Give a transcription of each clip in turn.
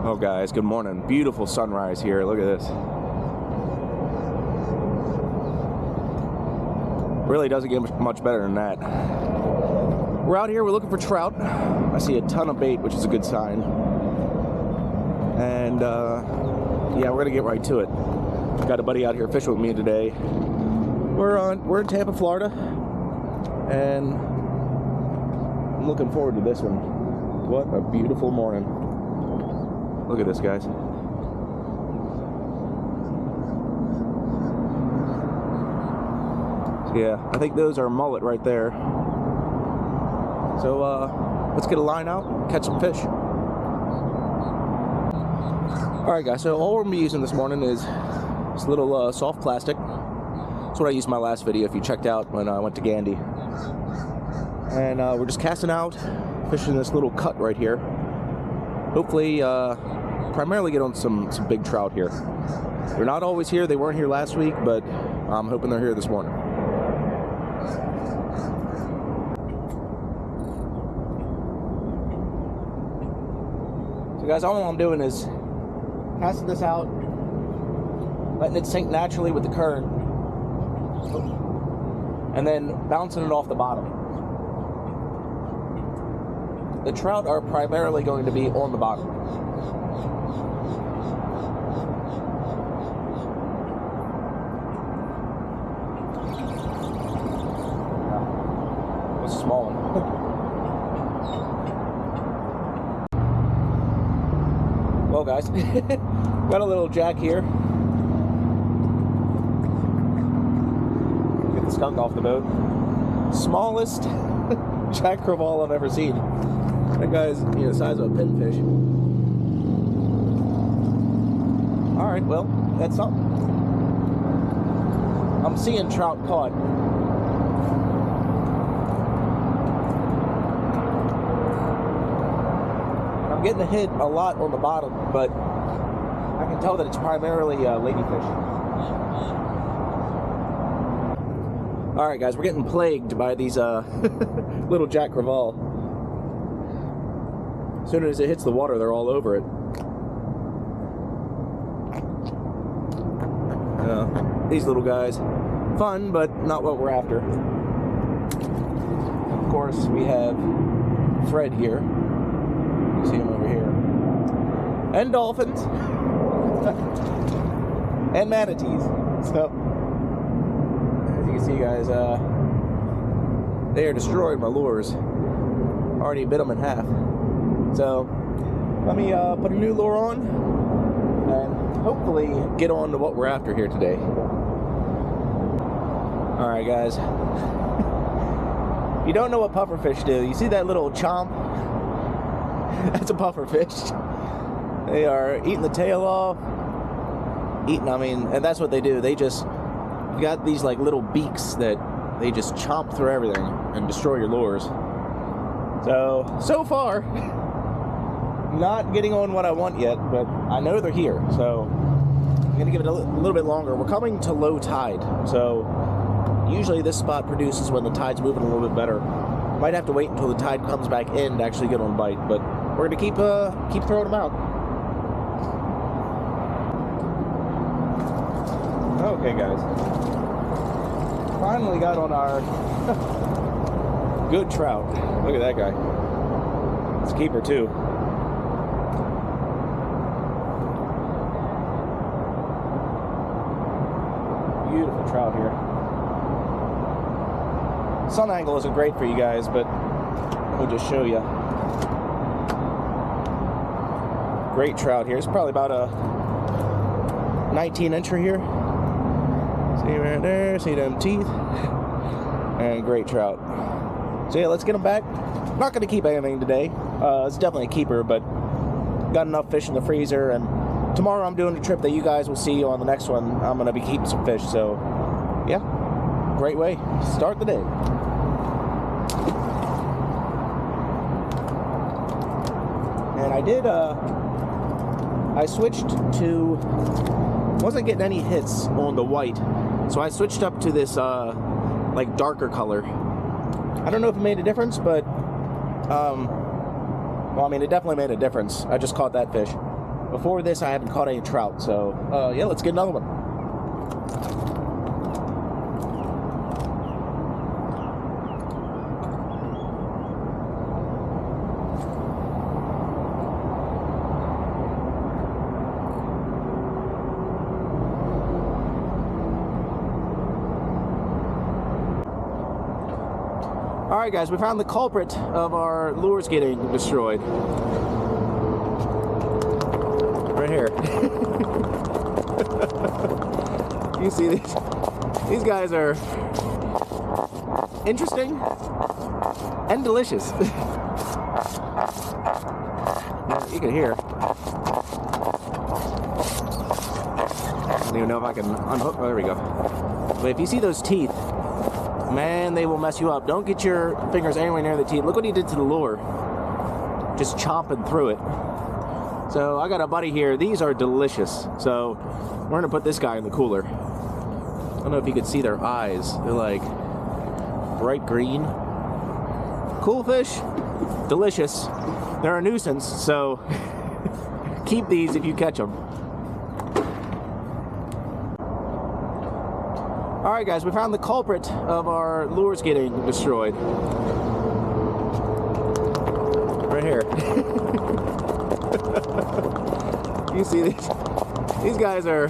Oh guys, good morning. Beautiful sunrise here. Look at this. Really doesn't get much better than that. We're out here, we're looking for trout. I see a ton of bait, which is a good sign. And yeah, we're gonna get right to it. Got a buddy out here fishing with me today. We're in Tampa, Florida, and I'm looking forward to this one. What a beautiful morning. Look at this, guys. So yeah, I think those are mullet right there. So let's get a line out, catch some fish. Alright guys, so all we're going to be using this morning is this little soft plastic. That's what I used in my last video if you checked out when I went to Gandy. And we're just casting out, fishing this little cut right here. Hopefully, primarily get on some big trout here. They're not always here. They weren't here last week, but I'm hoping they're here this morning. So guys, all I'm doing is casting this out, letting it sink naturally with the current, and then bouncing it off the bottom. The trout are primarily going to be on the bottom. That's a small one. Well guys, got a little jack here. Get the skunk off the boat. Smallest jack crevalle I've ever seen. That guy's the size of a pinfish. Alright, well, that's something. I'm seeing trout caught. I'm getting a hit a lot on the bottom, but I can tell that it's primarily ladyfish. Alright guys, we're getting plagued by these little jack crevalle. As soon as it hits the water, they're all over it. These little guys, fun, but not what we're after. Of course, we have Fred here. You see him over here. And dolphins. And manatees. So, as you can see, guys, they are destroying my lures. Already bit them in half. So, let me put a new lure on and hopefully get on to what we're after here today. Alright guys, if you don't know what pufferfish do, you see that little chomp? That's a pufferfish. They are eating the tail off, and that's what they do. They just got these like little beaks that they just chomp through everything and destroy your lures. So far, not getting on what I want yet, but I know they're here, so I'm going to give it a little bit longer. We're coming to low tide, so usually this spot produces when the tide's moving a little bit better. Might have to wait until the tide comes back in to actually get on bite, but we're going to keep throwing them out. Okay guys, finally got on our good trout. Look at that guy. It's a keeper too. Beautiful trout here. Sun angle isn't great for you guys, but we'll just show you. Great trout here. It's probably about a 19-incher here. See right there, see them teeth. And great trout. So yeah, let's get them back. Not going to keep anything today. It's definitely a keeper, but got enough fish in the freezer, and tomorrow I'm doing a trip that you guys will see on the next one. I'm going to be keeping some fish, so yeah, great way to start the day. And I switched to, wasn't getting any hits on the white, so I switched up to this like darker color. I don't know if it made a difference, but well, I mean, it definitely made a difference. I just caught that fish. Before this, I haven't caught any trout, so yeah, let's get another one. Alright guys, we found the culprit of our lures getting destroyed. Right here. You see these? These guys are interesting and delicious. You can hear. I don't even know if I can unhook. Oh, there we go. But if you see those teeth, man, they will mess you up. Don't get your fingers anywhere near the teeth. Look what he did to the lure. Just chomping through it. So I got a buddy here. These are delicious. So we're gonna put this guy in the cooler. I don't know if you could see their eyes. They're like bright green. Cool fish. Delicious. They're a nuisance, so keep these if you catch them. Alright guys, we found the culprit of our lures getting destroyed. Right here. You see these? These guys are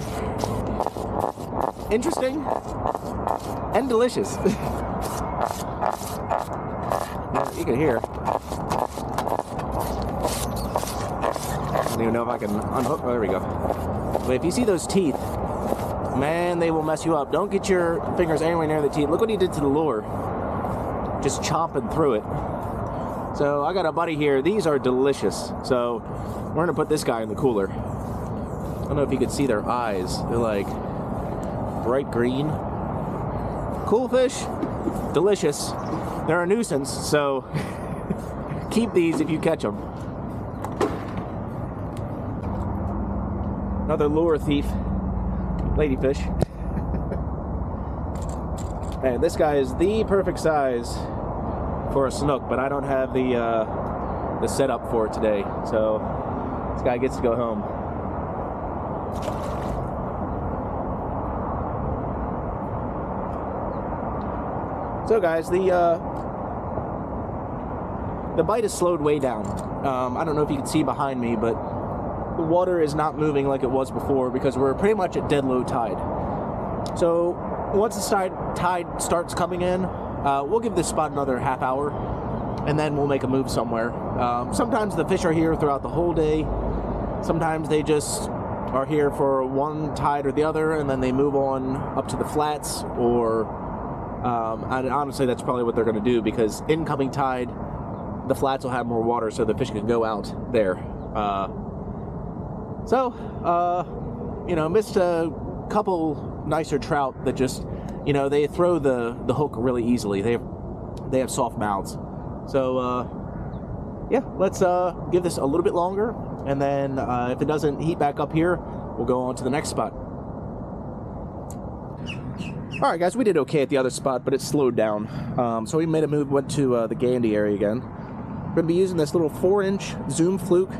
interesting and delicious. You can hear. I don't even know if I can unhook. Oh, there we go. But if you see those teeth, man, they will mess you up. Don't get your fingers anywhere near the teeth. Look what he did to the lure. Just chomping through it. So I got a buddy here. These are delicious. So we're gonna put this guy in the cooler. I don't know if you could see their eyes. They're like bright green. Cool fish. Delicious. They're a nuisance, so keep these if you catch them. Another lure thief. Ladyfish. Man, this guy is the perfect size for a snook, but I don't have the setup for it today, so this guy gets to go home. So guys, the bite has slowed way down. I don't know if you can see behind me, but the water is not moving like it was before because we're pretty much at dead low tide. So once the tide starts coming in, we'll give this spot another half hour and then we'll make a move somewhere. Sometimes the fish are here throughout the whole day. Sometimes they just are here for one tide or the other and then they move on up to the flats, or and honestly that's probably what they're going to do, because incoming tide, the flats will have more water so the fish can go out there. You know, missed a couple nicer trout that just, you know, they throw the hook really easily. They have soft mouths. So, yeah, let's give this a little bit longer, and then if it doesn't heat back up here, we'll go on to the next spot. All right, guys, we did okay at the other spot, but it slowed down. So we made a move, went to the Gandy area again. We're going to be using this little 4-inch zoom fluke,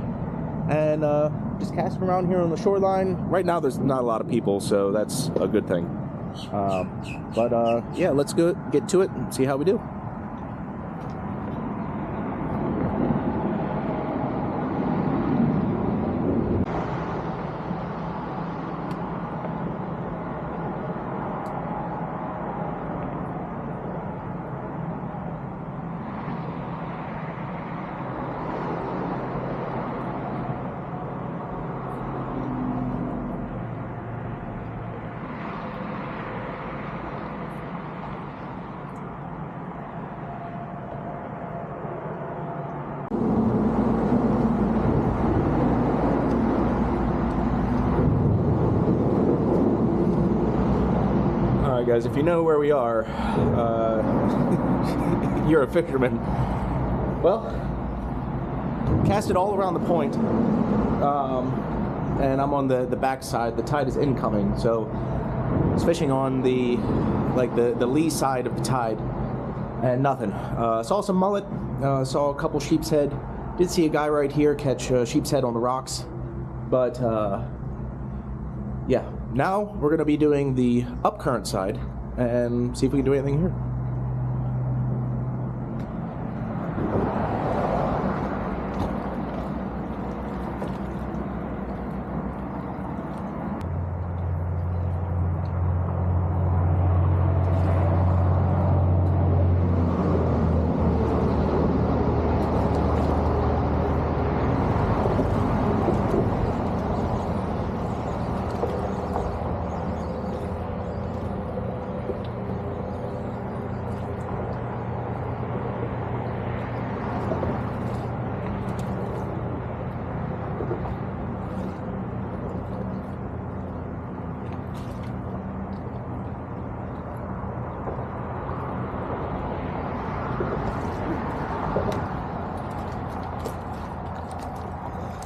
and just casting around here on the shoreline. Right now there's not a lot of people, so that's a good thing. Yeah, let's get to it and see how we do. Guys, if you know where we are, you're a fisherman. Well, cast it all around the point, and I'm on the back side. The tide is incoming, so it's fishing on the lee side of the tide, and nothing. Saw some mullet, saw a couple sheep's head. Did see a guy right here catch sheep's head on the rocks, But yeah, now we're gonna be doing the upcurrent side and see if we can do anything here.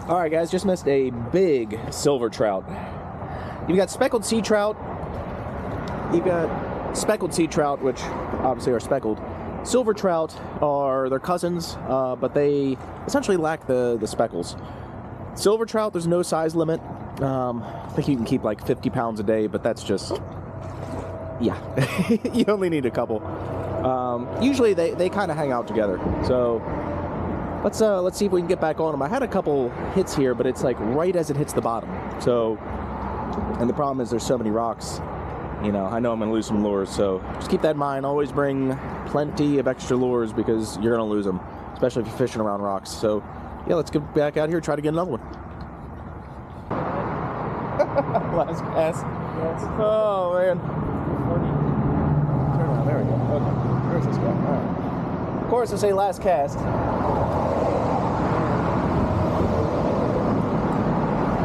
Alright guys, just missed a big silver trout. You've got speckled sea trout. You've got speckled sea trout, which obviously are speckled. Silver trout are their cousins, but they essentially lack the speckles. Silver trout, there's no size limit. I think you can keep like 50 pounds a day, but that's just... yeah, you only need a couple. Usually they kind of hang out together, so... Let's see if we can get back on them. I had a couple hits here, but it's like right as it hits the bottom. So, and the problem is there's so many rocks. You know, I know I'm going to lose some lures, so just keep that in mind. Always bring plenty of extra lures because you're going to lose them, especially if you're fishing around rocks. So, yeah, let's get back out here and try to get another one. Last cast. Yes. Oh, man. Turn around. There we go. Okay. Where's this guy? All right. Of course, I say last cast.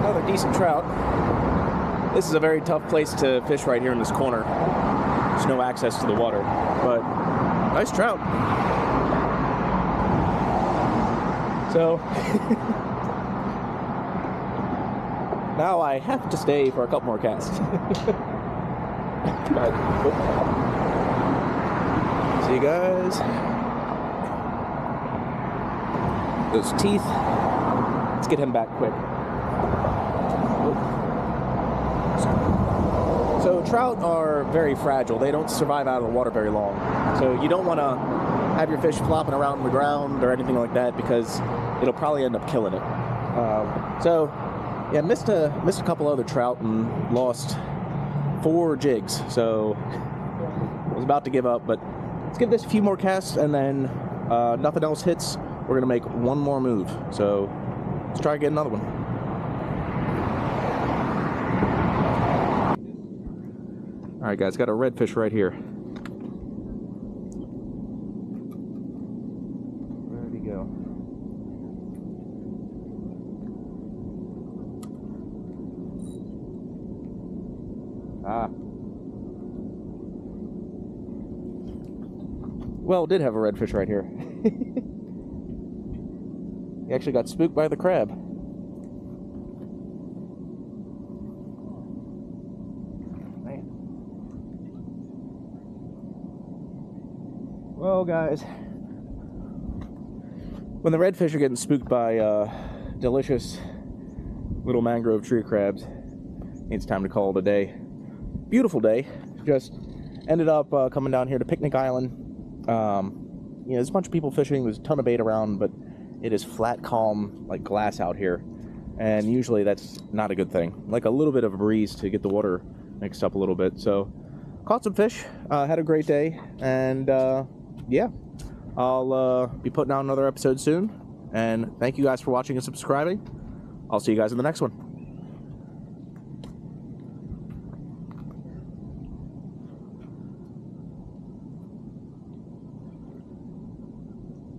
Another decent trout. This is a very tough place to fish right here in this corner. There's no access to the water, but nice trout. So now I have to stay for a couple more casts. See you guys. Those teeth. Let's get him back quick. So trout are very fragile. They don't survive out of the water very long. So you don't want to have your fish flopping around on the ground or anything like that because it'll probably end up killing it. So yeah, missed a couple other trout and lost 4 jigs. So I was about to give up, but let's give this a few more casts, and then nothing else hits. We're gonna make one more move. So let's try to get another one. All right, guys, got a redfish right here. Where did he go? Ah. Well, did have a redfish right here. He actually got spooked by the crab. Man. Well, guys, when the redfish are getting spooked by delicious little mangrove tree crabs, it's time to call it a day. Beautiful day. Just ended up coming down here to Picnic Island. You know, there's a bunch of people fishing. There's a ton of bait around, but it is flat, calm, like glass out here. And usually that's not a good thing. Like a little bit of a breeze to get the water mixed up a little bit. So, caught some fish. Had a great day. And, yeah. I'll be putting out another episode soon. And thank you guys for watching and subscribing. I'll see you guys in the next one.